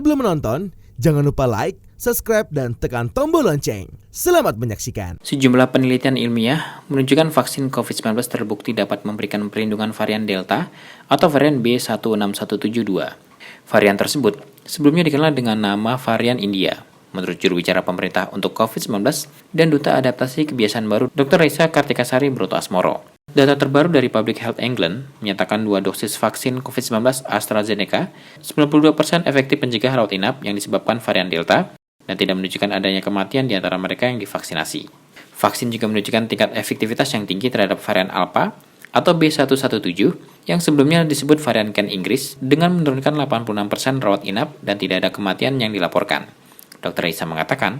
Sebelum menonton, jangan lupa like, subscribe, dan tekan tombol lonceng. Selamat menyaksikan. Sejumlah penelitian ilmiah menunjukkan vaksin COVID-19 terbukti dapat memberikan perlindungan varian Delta atau varian B16172. Varian tersebut sebelumnya dikenal dengan nama varian India. Menurut juru bicara pemerintah untuk COVID-19 dan Duta Adaptasi Kebiasaan Baru, Dr. Reza Kartikasari Broto Asmoro. Data terbaru dari Public Health England menyatakan 2 dosis vaksin COVID-19 AstraZeneca 92% efektif mencegah rawat inap yang disebabkan varian Delta dan tidak menunjukkan adanya kematian di antara mereka yang divaksinasi. Vaksin juga menunjukkan tingkat efektivitas yang tinggi terhadap varian Alpha atau B117 yang sebelumnya disebut varian Ken Inggris dengan menurunkan 86% rawat inap dan tidak ada kematian yang dilaporkan. Dr. Reza mengatakan,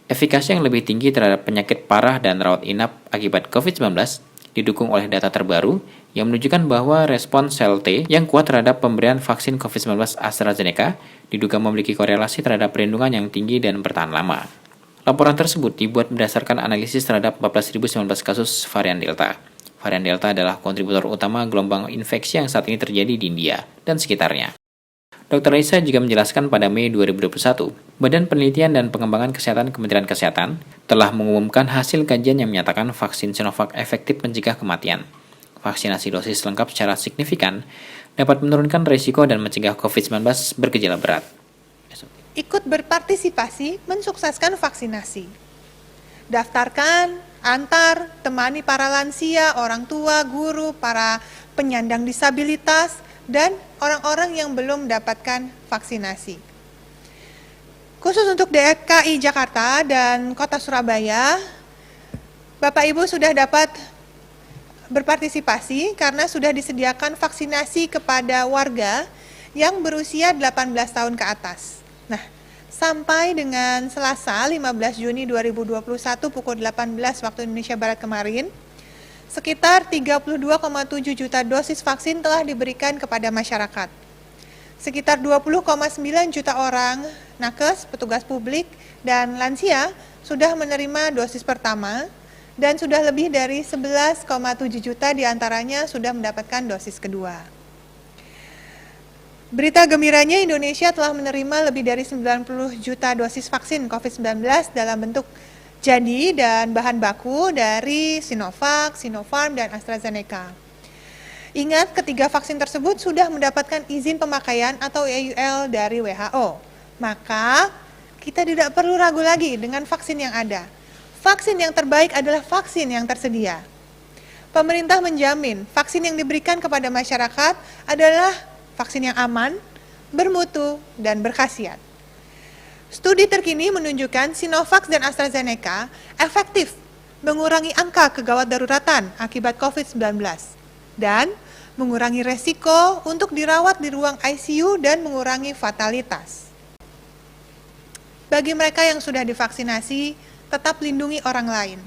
efikasi yang lebih tinggi terhadap penyakit parah dan rawat inap akibat COVID-19 didukung oleh data terbaru yang menunjukkan bahwa respon sel T yang kuat terhadap pemberian vaksin COVID-19 AstraZeneca diduga memiliki korelasi terhadap perlindungan yang tinggi dan bertahan lama. Laporan tersebut dibuat berdasarkan analisis terhadap 14.019 kasus varian Delta. Varian Delta adalah kontributor utama gelombang infeksi yang saat ini terjadi di India dan sekitarnya. Dr. Reza juga menjelaskan pada Mei 2021, Badan Penelitian dan Pengembangan Kesehatan Kementerian Kesehatan telah mengumumkan hasil kajian yang menyatakan vaksin Sinovac efektif mencegah kematian. Vaksinasi dosis lengkap secara signifikan dapat menurunkan risiko dan mencegah COVID-19 bergejala berat. Ikut berpartisipasi mensukseskan vaksinasi. Daftarkan, antar, temani para lansia, orang tua, guru, para penyandang disabilitas, dan orang-orang yang belum mendapatkan vaksinasi. Khusus untuk DKI Jakarta dan Kota Surabaya, Bapak Ibu sudah dapat berpartisipasi karena sudah disediakan vaksinasi kepada warga yang berusia 18 tahun ke atas. Nah, sampai dengan Selasa 15 Juni 2021 pukul 18 waktu Indonesia Barat kemarin, sekitar 32,7 juta dosis vaksin telah diberikan kepada masyarakat. Sekitar 20,9 juta orang, nakes, petugas publik, dan lansia sudah menerima dosis pertama, dan sudah lebih dari 11,7 juta diantaranya sudah mendapatkan dosis kedua. Berita gembiranya, Indonesia telah menerima lebih dari 90 juta dosis vaksin COVID-19 dalam bentuk jadi dan bahan baku dari Sinovac, Sinopharm, dan AstraZeneca. Ingat, ketiga vaksin tersebut sudah mendapatkan izin pemakaian atau EUL dari WHO. Maka, kita tidak perlu ragu lagi dengan vaksin yang ada. Vaksin yang terbaik adalah vaksin yang tersedia. Pemerintah menjamin vaksin yang diberikan kepada masyarakat adalah vaksin yang aman, bermutu, dan berkhasiat. Studi terkini menunjukkan Sinovac dan AstraZeneca efektif mengurangi angka kegawat daruratan akibat COVID-19 dan mengurangi resiko untuk dirawat di ruang ICU dan mengurangi fatalitas. Bagi mereka yang sudah divaksinasi, tetap lindungi orang lain.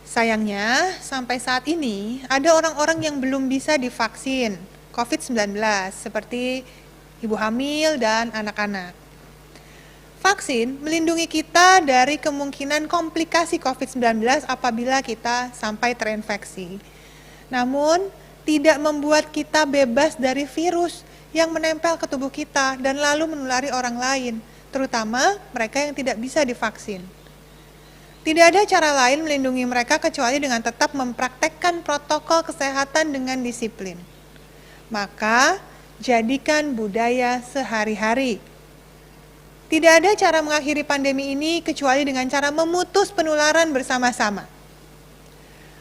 Sayangnya, sampai saat ini ada orang-orang yang belum bisa divaksin COVID-19 seperti ibu hamil dan anak-anak. Vaksin melindungi kita dari kemungkinan komplikasi COVID-19 apabila kita sampai terinfeksi. Namun, tidak membuat kita bebas dari virus yang menempel ke tubuh kita dan lalu menulari orang lain, terutama mereka yang tidak bisa divaksin. Tidak ada cara lain melindungi mereka kecuali dengan tetap mempraktekkan protokol kesehatan dengan disiplin. Maka, jadikan budaya sehari-hari. Tidak ada cara mengakhiri pandemi ini kecuali dengan cara memutus penularan bersama-sama.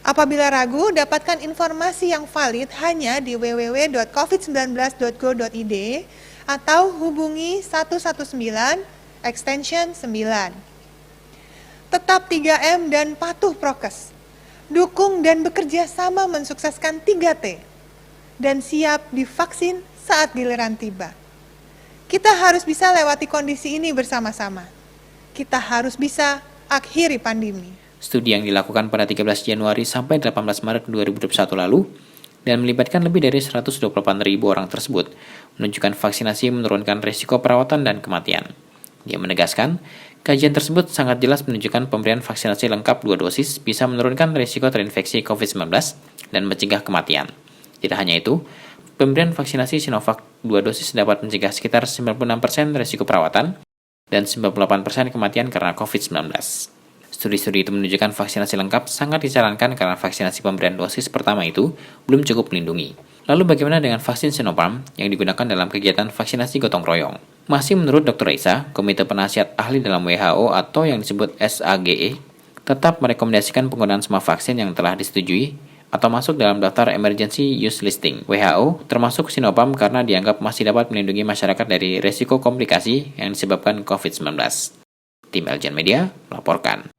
Apabila ragu, dapatkan informasi yang valid hanya di www.covid19.go.id atau hubungi 119 extension 9. Tetap 3M dan patuh prokes. Dukung dan bekerja sama mensukseskan 3T. Dan siap divaksin saat giliran tiba. Kita harus bisa lewati kondisi ini bersama-sama. Kita harus bisa akhiri pandemi. Studi yang dilakukan pada 13 Januari sampai 18 Maret 2021 lalu dan melibatkan lebih dari 128.000 orang tersebut menunjukkan vaksinasi menurunkan risiko perawatan dan kematian. Dia menegaskan, kajian tersebut sangat jelas menunjukkan pemberian vaksinasi lengkap 2 dosis bisa menurunkan risiko terinfeksi COVID-19 dan mencegah kematian. Tidak hanya itu, pemberian vaksinasi Sinovac 2 dosis dapat mencegah sekitar 96% risiko perawatan dan 98% kematian karena COVID-19. Studi-studi itu menunjukkan vaksinasi lengkap sangat disarankan karena vaksinasi pemberian dosis pertama itu belum cukup melindungi. Lalu bagaimana dengan vaksin Sinopharm yang digunakan dalam kegiatan vaksinasi gotong royong? Masih menurut Dr. Raisa, Komite Penasihat Ahli dalam WHO atau yang disebut SAGE, tetap merekomendasikan penggunaan semua vaksin yang telah disetujui atau masuk dalam daftar Emergency Use Listing WHO, termasuk Sinopharm karena dianggap masih dapat melindungi masyarakat dari risiko komplikasi yang disebabkan COVID-19. Tim Eljan Media melaporkan.